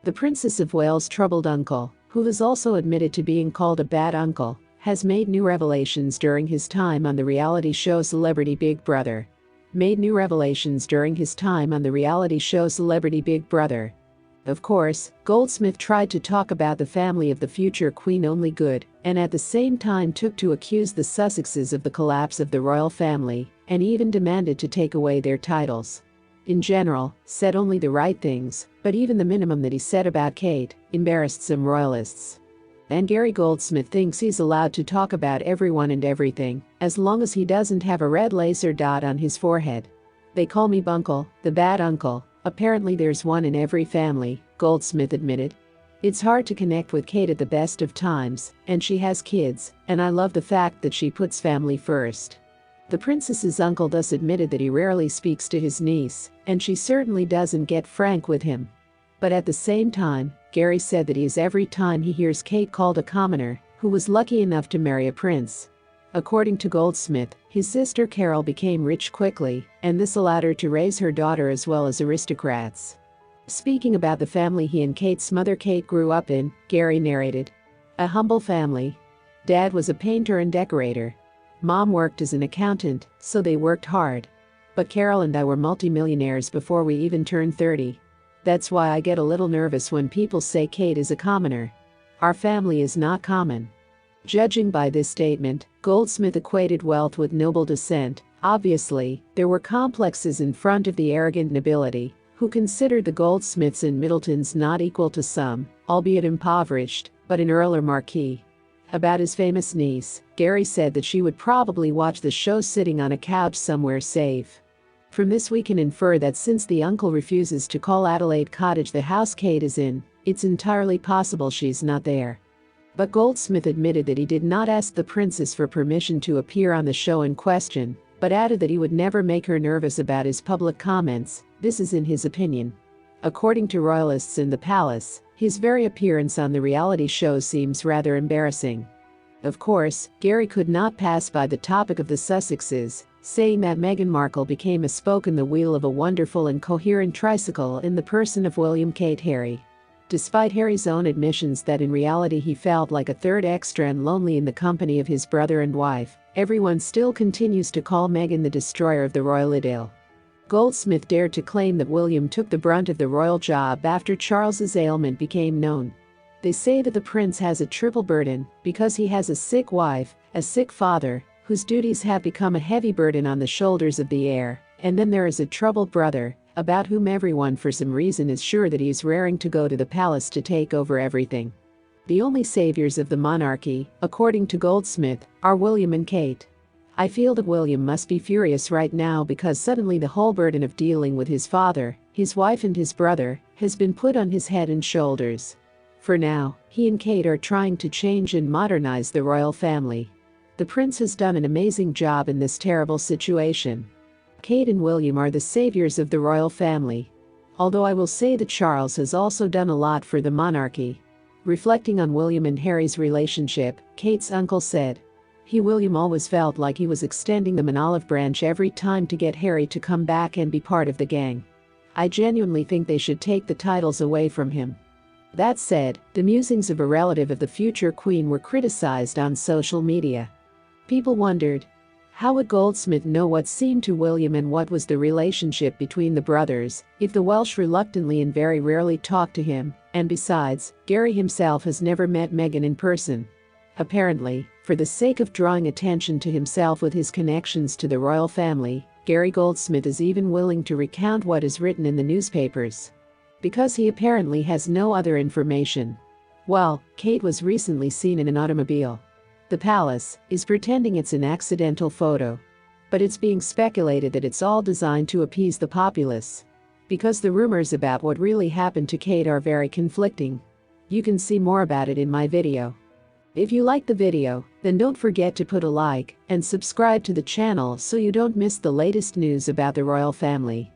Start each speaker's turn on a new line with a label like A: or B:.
A: The Princess of Wales' troubled uncle, who has also admitted to being called a bad uncle, has made new revelations during his time on the reality show Celebrity Big Brother. Of course, Goldsmith tried to talk about the family of the future Queen only good, and at the same time took to accuse the Sussexes of the collapse of the royal family, and even demanded to take away their titles. In general, said only the right things, but even the minimum that he said about Kate embarrassed some royalists. And Gary Goldsmith thinks he's allowed to talk about everyone and everything, as long as he doesn't have a red laser dot on his forehead. They call me Bunkle, the bad uncle. Apparently there's one in every family, Goldsmith admitted. It's hard to connect with Kate at the best of times, and she has kids, and I love the fact that she puts family first. The princess's uncle thus admitted that he rarely speaks to his niece, and she certainly doesn't get frank with him. But at the same time, Gary said that he is every time he hears Kate called a commoner, who was lucky enough to marry a prince. According to Goldsmith, his sister Carol became rich quickly, and this allowed her to raise her daughter as well as aristocrats. Speaking about the family he and Kate's mother Kate grew up in, Gary narrated. A humble family. Dad was a painter and decorator. Mom worked as an accountant, so they worked hard. But Carol and I were multimillionaires before we even turned 30. That's why I get a little nervous when people say Kate is a commoner. Our family is not common. Judging by this statement, Goldsmith equated wealth with noble descent. Obviously, there were complexes in front of the arrogant nobility, who considered the Goldsmiths and Middletons not equal to some, albeit impoverished, but an earl or marquis. About his famous niece, Gary said that she would probably watch the show sitting on a couch somewhere safe. From this we can infer that since the uncle refuses to call Adelaide Cottage the house Kate is in, it's entirely possible she's not there. But Goldsmith admitted that he did not ask the princess for permission to appear on the show in question, but added that he would never make her nervous about his public comments. This is in his opinion. According to royalists in the palace, his very appearance on the reality show seems rather embarrassing. Of course, Gary could not pass by the topic of the Sussexes, saying that Meghan Markle became a spoke in the wheel of a wonderful and coherent tricycle in the person of William Kate Harry. Despite Harry's own admissions that in reality he felt like a third extra and lonely in the company of his brother and wife, everyone still continues to call Meghan the destroyer of the royal idyll. Goldsmith dared to claim that William took the brunt of the royal job after Charles's ailment became known. They say that the prince has a triple burden because he has a sick wife, a sick father, whose duties have become a heavy burden on the shoulders of the heir, and then there is a troubled brother, about whom everyone for some reason is sure that he is raring to go to the palace to take over everything. The only saviors of the monarchy, according to Goldsmith, are William and Kate. I feel that William must be furious right now because suddenly the whole burden of dealing with his father, his wife and his brother, has been put on his head and shoulders. For now, he and Kate are trying to change and modernize the royal family. The prince has done an amazing job in this terrible situation. Kate and William are the saviors of the royal family. Although I will say that Charles has also done a lot for the monarchy. Reflecting on William and Harry's relationship, Kate's uncle said, William always felt like he was extending them an olive branch every time to get Harry to come back and be part of the gang. I genuinely think they should take the titles away from him. That said, the musings of a relative of the future queen were criticized on social media. People wondered, how would Goldsmith know what seemed to William and what was the relationship between the brothers, if the Welsh reluctantly and very rarely talked to him, and besides, Gary himself has never met Meghan in person. Apparently, for the sake of drawing attention to himself with his connections to the royal family, Gary Goldsmith is even willing to recount what is written in the newspapers. Because he apparently has no other information. Well, Kate was recently seen in an automobile. The palace is pretending it's an accidental photo. But it's being speculated that it's all designed to appease the populace. Because the rumors about what really happened to Kate are very conflicting. You can see more about it in my video. If you like the video, then don't forget to put a like and subscribe to the channel so you don't miss the latest news about the royal family.